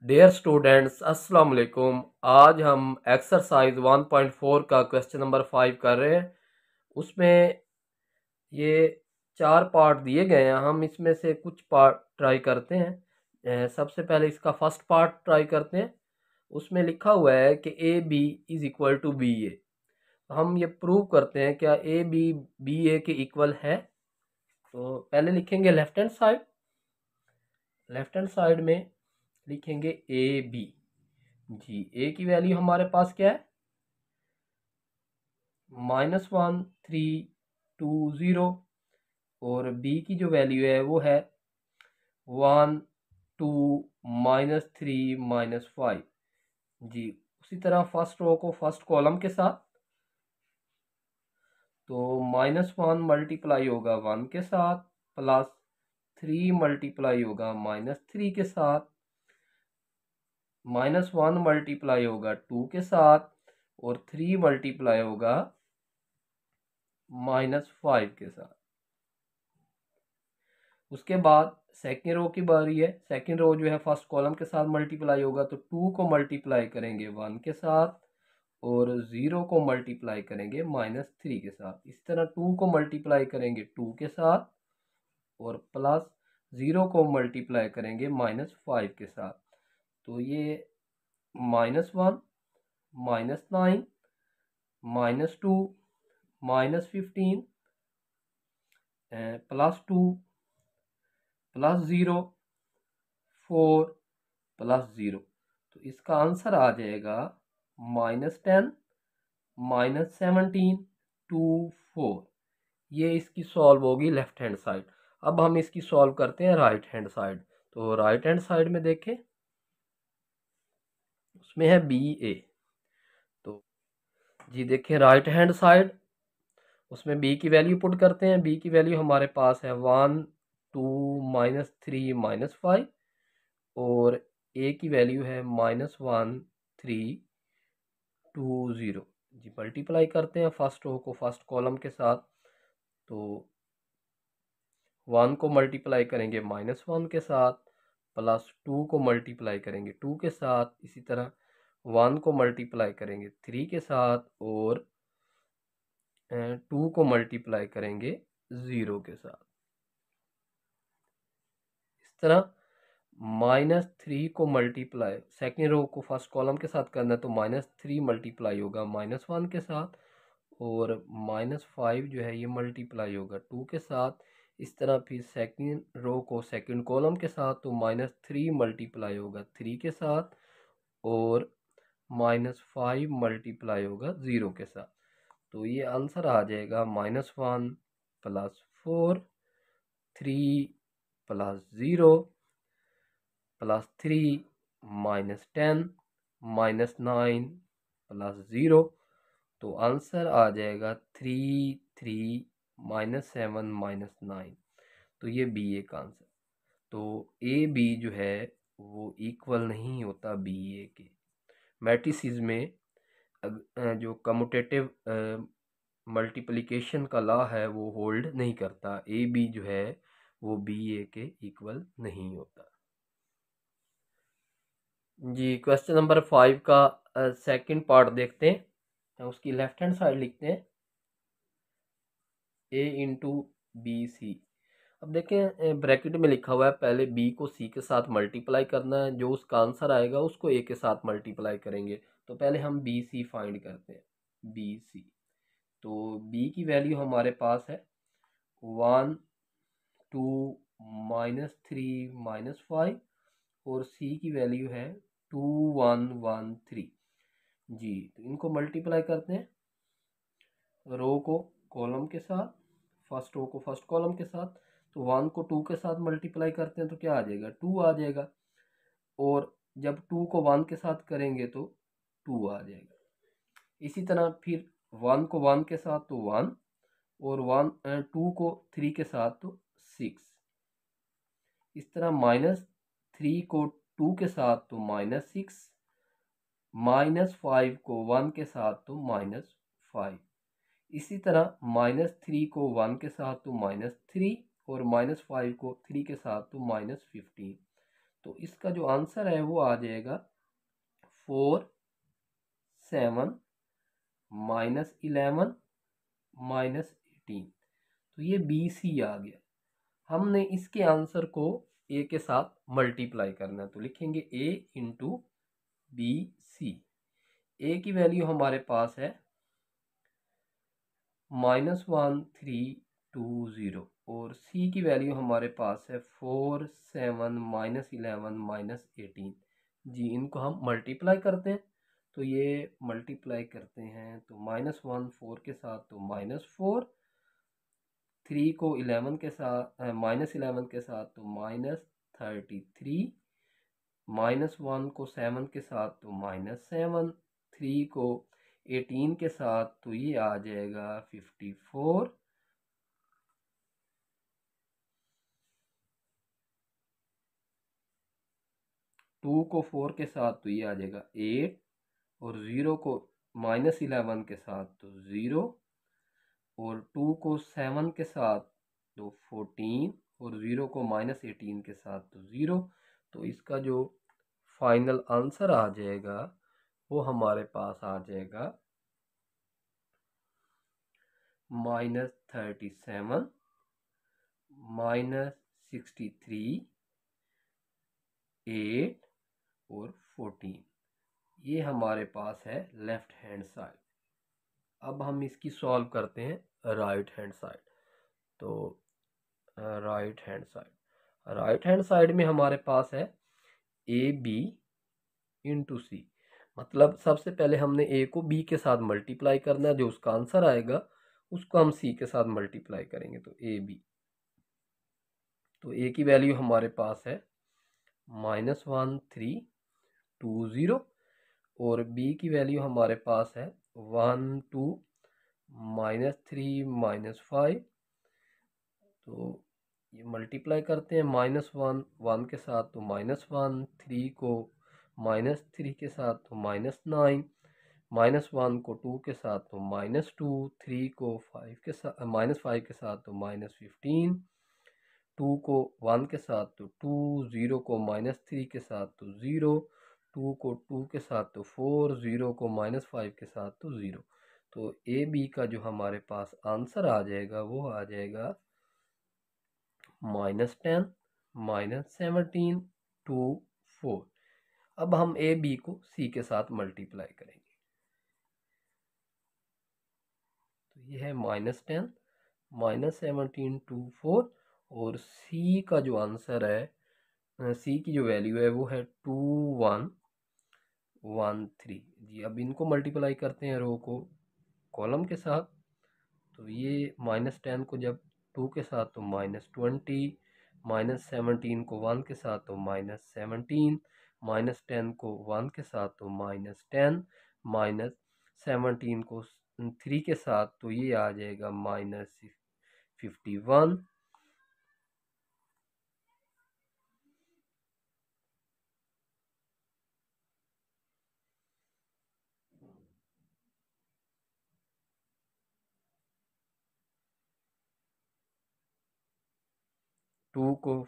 Dear students अस्सलाम वालेकुम। आज हम एक्सरसाइज 1.4 का क्वेश्चन नंबर 5 कर रहे हैं। उसमें ये 4 पार्ट दिए गए हैं, हम इसमें से कुछ पार्ट ट्राई करते हैं। सबसे पहले इसका फर्स्ट पार्ट ट्राई करते हैं। उसमें लिखा हुआ है कि A B is equal to B A. हम ये प्रूव करते हैं क्या ए बी बी ए के इक्वल है। तो पहले लिखेंगे लेफ्ट हैंड साइड में लिखेंगे ए बी। जी, ए की वैल्यू हमारे पास क्या है, -1 3 2 0, और बी की जो वैल्यू है वो है 1 2 -3 -5। जी, उसी तरह फर्स्ट रो को फर्स्ट कॉलम के साथ, तो -1 मल्टीप्लाई होगा 1 के साथ, +3 मल्टीप्लाई होगा -3 के साथ, -1 मल्टीप्लाई होगा 2 के साथ, और 3 मल्टीप्लाई होगा -5 के साथ। उसके बाद सेकेंड रो की बारी है। सेकेंड रो जो है फर्स्ट कॉलम के साथ मल्टीप्लाई होगा, तो 2 को मल्टीप्लाई करेंगे 1 के साथ, और 0 को मल्टीप्लाई करेंगे -3 के साथ। इस तरह 2 को मल्टीप्लाई करेंगे 2 के साथ, और प्लस 0 को मल्टीप्लाई करेंगे -5 के साथ। तो ये -1 -9 -2 -15 +2 +0 4 +0। तो इसका आंसर आ जाएगा -10 -17 2 4। ये इसकी सॉल्व होगी लेफ्ट हैंड साइड। अब हम इसकी सॉल्व करते हैं राइट हैंड साइड। तो राइट हैंड साइड में देखें, उसमें है बी ए। तो जी देखें राइट हैंड साइड, उसमें बी की वैल्यू पुट करते हैं। बी की वैल्यू हमारे पास है 1 2 -3 -5, और ए की वैल्यू है -1 3 2 0। जी, मल्टीप्लाई करते हैं फर्स्ट रो को फर्स्ट कॉलम के साथ। तो 1 को मल्टीप्लाई करेंगे -1 के साथ, +2 को मल्टीप्लाई करेंगे 2 के साथ, इसी तरह 1 को मल्टीप्लाई करेंगे 3 के साथ, और 2 को मल्टीप्लाई करेंगे 0 के साथ। इस तरह -3 को मल्टीप्लाई सेकेंड रो को फर्स्ट कॉलम के साथ करना है, तो -3 मल्टीप्लाई होगा -1 के साथ, और -5 जो है ये मल्टीप्लाई होगा 2 के साथ। इस तरह फिर सेकेंड रो को सेकेंड कॉलम के साथ, तो -3 मल्टीप्लाई होगा 3 के साथ, और -5 मल्टीप्लाई होगा 0 के साथ। तो ये आंसर आ जाएगा -1 +4 3 +0 +3 -10 -9 +0। तो आंसर आ जाएगा 3 3 -7 -9। तो ये बी ए का आंसर। तो ए बी जो है वो इक्वल नहीं होता बी ए के। मैट्रिसेस में जो कम्यूटेटिव मल्टीप्लिकेशन का लॉ है वो होल्ड नहीं करता। ए बी जो है वो बी ए के इक्वल नहीं होता। जी, क्वेश्चन नंबर 5 का सेकंड पार्ट देखते हैं। उसकी लेफ्ट हैंड साइड लिखते हैं ए इंटू बी सी। अब देखें ब्रैकेट में लिखा हुआ है, पहले बी को सी के साथ मल्टीप्लाई करना है, जो उसका आंसर आएगा उसको ए के साथ मल्टीप्लाई करेंगे। तो पहले हम बी सी फाइंड करते हैं। बी सी, तो बी की वैल्यू हमारे पास है 1 2 -3 -5, और सी की वैल्यू है 2 1 1 3। जी, तो इनको मल्टीप्लाई करते हैं, रो को कॉलम के साथ, फर्स्ट रो को फर्स्ट कॉलम के साथ। तो 1 को 2 के साथ मल्टीप्लाई करते हैं तो क्या आ जाएगा, 2 आ जाएगा, और जब 2 को 1 के साथ करेंगे तो 2 आ जाएगा। इसी तरह फिर 1 को 1 के साथ तो 1, और 2 को 3 के साथ तो 6। इस तरह -3 को 2 के साथ तो -6, -5 को 1 के साथ तो -5। इसी तरह -3 को 1 के साथ तो -3, और -5 को 3 के साथ तो -15। तो इसका जो आंसर है वो आ जाएगा 4 7 -11 -18। तो ये बी सी आ गया। हमने इसके आंसर को ए के साथ मल्टीप्लाई करना है, तो लिखेंगे ए इंटू बी सी। ए की वैल्यू हमारे पास है -1320 और सी की वैल्यू हमारे पास है 4 7 -11 -18। जी इनको हम मल्टीप्लाई करते हैं, तो ये मल्टीप्लाई करते हैं तो -1 4 के साथ तो -4, 3 को 11 के साथ -11 के साथ तो -33, -1 को 7 के साथ तो -7, 3 को 18 के साथ तो ये आ जाएगा 54, 2 को 4 के साथ तो ये आ जाएगा 8 और 0 को -11 के साथ तो 0 और 2 को 7 के साथ तो 14 और 0 को -18 के साथ तो 0। तो इसका जो फाइनल आंसर आ जाएगा वो हमारे पास आ जाएगा -37 -63 8 और 14। ये हमारे पास है लेफ्ट हैंड साइड। अब हम इसकी सॉल्व करते हैं राइट हैंड साइड। तो राइट हैंड साइड में हमारे पास है ए बी इंटू सी। मतलब सबसे पहले हमने ए को बी के साथ मल्टीप्लाई करना है, जो उसका आंसर आएगा उसको हम सी के साथ मल्टीप्लाई करेंगे, तो ए बी। तो ए की वैल्यू हमारे पास है -1320 और बी की वैल्यू हमारे पास है 12 -3 -5। तो ये मल्टीप्लाई करते हैं, -1 1 के साथ तो -1, 3 को -3 के साथ तो -9, -1 को 2 के साथ तो -2, 3 को 5 के साथ -5 के साथ तो -15, 2 को 1 के साथ तो 2, 0 को -3 के साथ तो 0, 2 को 2 के साथ तो 4, 0 को -5 के साथ तो 0। तो ए बी का जो हमारे पास आंसर आ जाएगा वो आ जाएगा -10 -17 2 4। अब हम ए बी को सी के साथ मल्टीप्लाई करेंगे, तो ये है -10 -17 2 4 और सी का जो आंसर है, सी की जो वैल्यू है वो है 2113। जी अब इनको मल्टीप्लाई करते हैं रो को कॉलम के साथ। तो ये -10 को जब 2 के साथ तो -20, -17 को 1 के साथ तो -17, -10 को 1 के साथ तो -10, -17 को 3 के साथ तो ये आ जाएगा -51, 2 को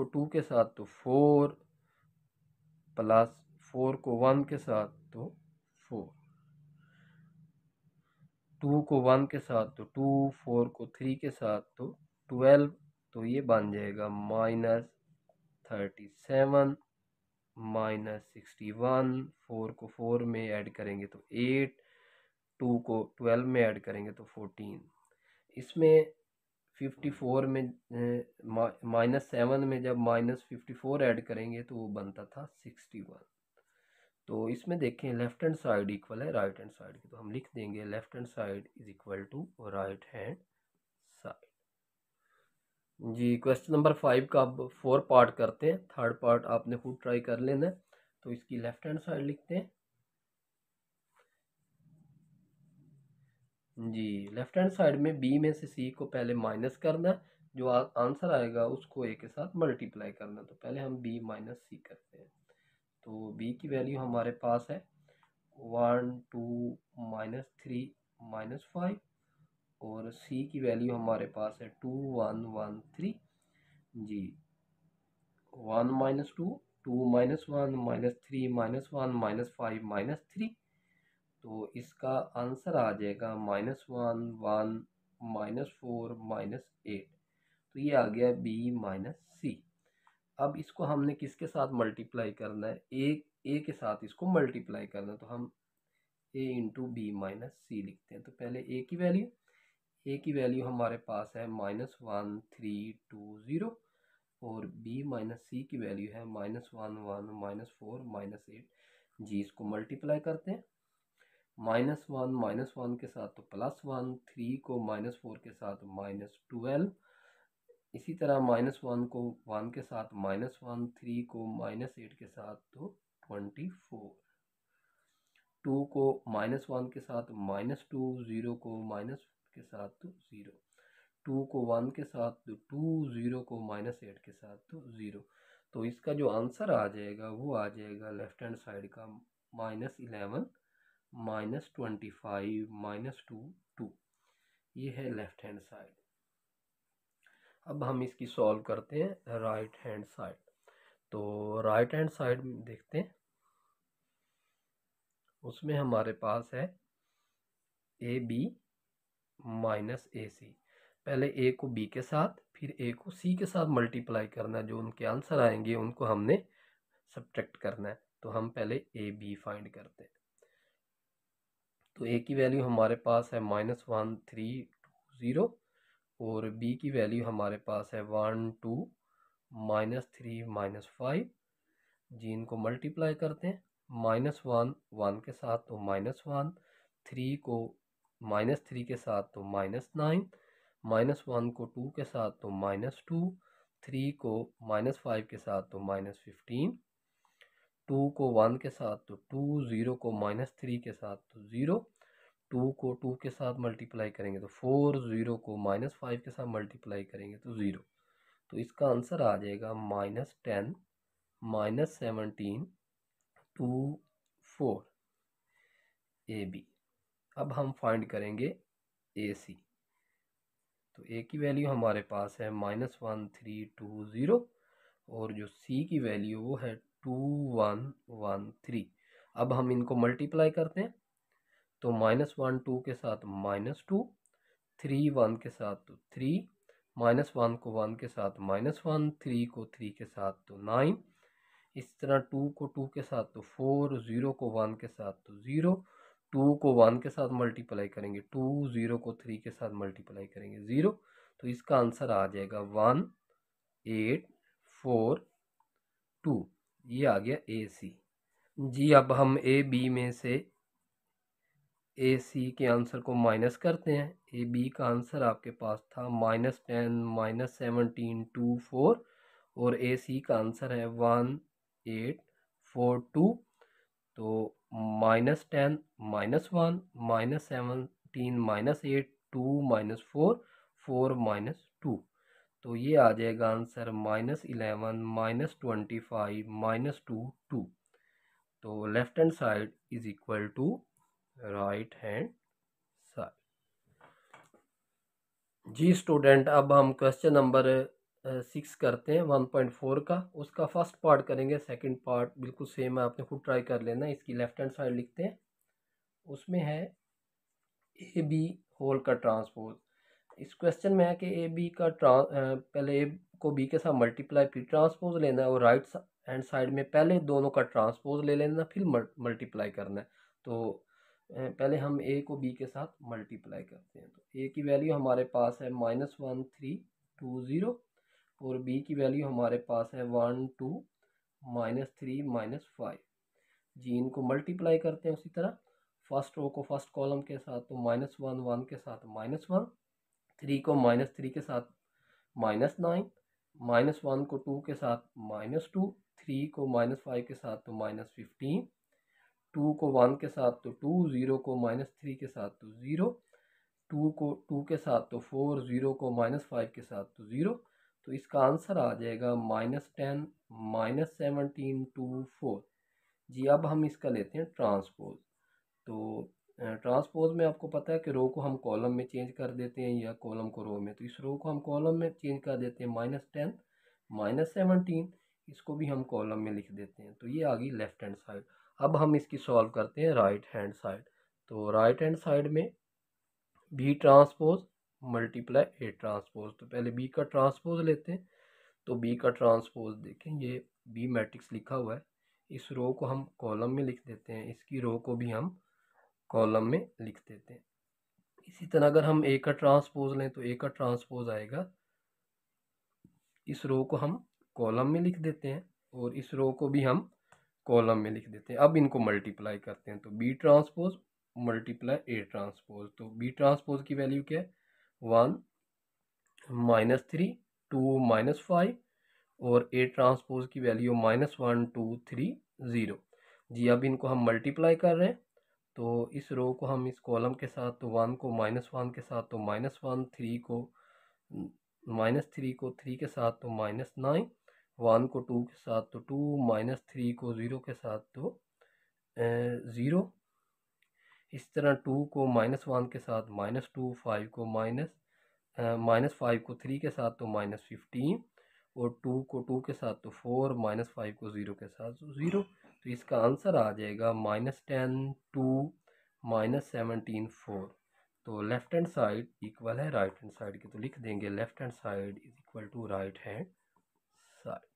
2 के साथ तो 4 प्लस 4 को 1 के साथ तो 4, 2 को 1 के साथ तो 2, 4 को 3 के साथ तो 12। तो ये बन जाएगा -37 -61, 4 को 4 में ऐड करेंगे तो 8, 2 को 12 में ऐड करेंगे तो 14। इसमें 54 में -7 में जब -54 ऐड करेंगे तो वो बनता था 61। तो इसमें देखें लेफ्ट हैंड साइड इक्वल है राइट हैंड साइड की, तो हम लिख देंगे left hand side is equal to right hand side. जी क्वेश्चन नंबर 5 का अब 4 पार्ट करते हैं, थर्ड पार्ट आपने खुद ट्राई कर लेना है। तो इसकी लेफ्ट हैंड साइड लिखते हैं। जी लेफ्ट हैंड साइड में बी में से सी को पहले माइनस करना, जो आंसर आएगा उसको ए के साथ मल्टीप्लाई करना। तो पहले हम बी माइनस सी करते हैं। तो बी की वैल्यू हमारे पास है 1 2 -3 -5 और सी की वैल्यू हमारे पास है 2 1 1 3। जी 1 minus 2, 2 minus 1, minus 3 minus 1, minus 5 minus 3। तो इसका आंसर आ जाएगा माइनस 1, 1, माइनस 4, माइनस 8। तो ये आ गया बी माइनस सी। अब इसको हमने किसके साथ मल्टीप्लाई करना है, ए के साथ इसको मल्टीप्लाई करना है। तो हम ए इंटू बी माइनस सी लिखते हैं। तो पहले ए की वैल्यू हमारे पास है -1, 3, 2, 0 और बी माइनस सी की वैल्यू है -1, 1, -4, -8। जी इसको मल्टीप्लाई करते हैं। -1 के साथ तो +1, 3 को -4 के साथ -12, इसी तरह -1 को 1 के साथ -1, 3 को -8 के साथ तो 24, 2 को -1 के साथ -2, 0 को माइनस के साथ तो 0, 2 को 1 के साथ तो 2, 0 को -8 के साथ तो 0। तो इसका जो आंसर आ जाएगा वो आ जाएगा लेफ्ट हैंड साइड का -11, -25, -2, 2। ये है लेफ्ट हैंड साइड। अब हम इसकी सॉल्व करते हैं राइट हैंड साइड। तो राइट हैंड साइड में देखते हैं, उसमें हमारे पास है ए बी माइनस ए सी। पहले ए को बी के साथ फिर ए को सी के साथ मल्टीप्लाई करना है। जो उनके आंसर आएंगे उनको हमने सब्ट्रैक्ट करना है। तो हम पहले ए बी फाइंड करते हैं। तो ए की वैल्यू हमारे पास है -1, 3, 2, 0 और बी की वैल्यू हमारे पास है 1, 2, -3, -5। जी इनको मल्टीप्लाई करते हैं। -1 1 के साथ तो -1, 3 को -3 के साथ तो -9, -1 को 2 के साथ तो -2, 3 को -5 के साथ तो -15, 2 को 1 के साथ तो 2, 0 को -3 के साथ तो 0, 2 को 2 के साथ मल्टीप्लाई करेंगे तो 4, 0 को -5 के साथ मल्टीप्लाई करेंगे तो 0। तो इसका आंसर आ जाएगा -10, -17, 2, 4 ए बी। अब हम फाइंड करेंगे ए सी। तो ए की वैल्यू हमारे पास है -1, 3, 2, 0 और जो सी की वैल्यू वो है 2, 1, 1, 3। अब हम इनको मल्टीप्लाई करते हैं। तो -1 2 के साथ -2, 3 1 के साथ तो 3, -1 को 1 के साथ -1, 3 को 3 के साथ तो 9, इस तरह 2 को 2 के साथ तो 4, 0 को 1 के साथ तो 0, 2 को 1 के साथ मल्टीप्लाई करेंगे 2, 0 को 3 के साथ मल्टीप्लाई करेंगे 0। तो इसका आंसर आ जाएगा 1, 8, 4, 2। ये आ गया ए सी। जी अब हम ए बी में से ए सी के आंसर को माइनस करते हैं। ए बी का आंसर आपके पास था -10, -17, 2, 4 और ए सी का आंसर है 1, 8, 4, 2। तो -10, -1, -17, -8, 2, -4, 4, -2। तो ये आ जाएगा आंसर -11, -25, -2, 2। तो left hand side is equal to right hand side. जी स्टूडेंट अब हम क्वेश्चन नंबर 6 करते हैं 1.4 का। उसका फर्स्ट पार्ट करेंगे, सेकंड पार्ट बिल्कुल सेम है, आपने खुद ट्राई कर लेना। इसकी लेफ्ट हैंड साइड लिखते हैं। उसमें है ए बी होल का ट्रांसपोज। इस क्वेश्चन में है कि ए बी का पहले ए को बी के साथ मल्टीप्लाई फिर ट्रांसपोज लेना है और राइट हैंड साइड में पहले दोनों का ट्रांसपोज ले लेना फिर मल्टीप्लाई करना है। तो पहले हम ए को बी के साथ मल्टीप्लाई करते हैं। तो ए की वैल्यू हमारे पास है -1, 3, 2, 0 और बी की वैल्यू हमारे पास है 1, 2, -3, -5। जी इनको मल्टीप्लाई करते हैं उसी तरह। फर्स्ट रो को फर्स्ट कॉलम के साथ तो -1, 1 के साथ -1, 3 को -3 के साथ -9, -1 को 2 के साथ -2, 3 को -5 के साथ तो -15, 2 को 1 के साथ तो 2, 0 को -3 के साथ तो 0, 2 को 2 के साथ तो 4, 0 को -5 के साथ तो 0। तो इसका आंसर आ जाएगा -10, -17, 2, 4। जी अब हम इसका लेते हैं ट्रांसपोज। तो ट्रांसपोज में आपको पता है कि रो को हम कॉलम में चेंज कर देते हैं या कॉलम को रो में। तो इस रो को हम कॉलम में चेंज कर देते हैं -10, -17, इसको भी हम कॉलम में लिख देते हैं। तो ये आ गई लेफ्ट हैंड साइड। अब हम इसकी सॉल्व करते हैं राइट हैंड साइड। तो राइट हैंड साइड में B transpose multiply A transpose, तो पहले बी का ट्रांसपोज लेते हैं। तो बी का ट्रांसपोज देखें, ये बी मैट्रिक्स लिखा हुआ है, इस रो को हम कॉलम में लिख देते हैं, इसकी रो को भी हम कॉलम में लिख देते हैं। इसी तरह अगर हम ए का ट्रांसपोज लें तो ए का ट्रांसपोज आएगा, इस रो को हम कॉलम में लिख देते हैं और इस रो को भी हम कॉलम में लिख देते हैं। अब इनको मल्टीप्लाई करते हैं, तो B transpose multiply A transpose. तो बी ट्रांसपोज की वैल्यू क्या है, 1 -3 2 -5 और ए ट्रांसपोज की वैल्यू -1 2 3 0। जी अब इनको हम मल्टीप्लाई कर रहे हैं, तो इस रो को हम इस कॉलम के साथ, तो 1 को -1 के साथ तो -1, 3 को -3 के साथ तो -9, 1 को 2 के साथ तो 2, -3 को 0 के साथ तो 0। इस तरह 2 को -1 के साथ -2, 5 को -5 को 3 के साथ तो -15 और 2 को 2 के साथ तो 4, -5 को 0 के साथ तो 0। तो इसका आंसर आ जाएगा -10 2 -17 4। तो लेफ्ट हैंड साइड इक्वल है राइट हैंड साइड के, तो लिख देंगे left hand side is equal to right hand side.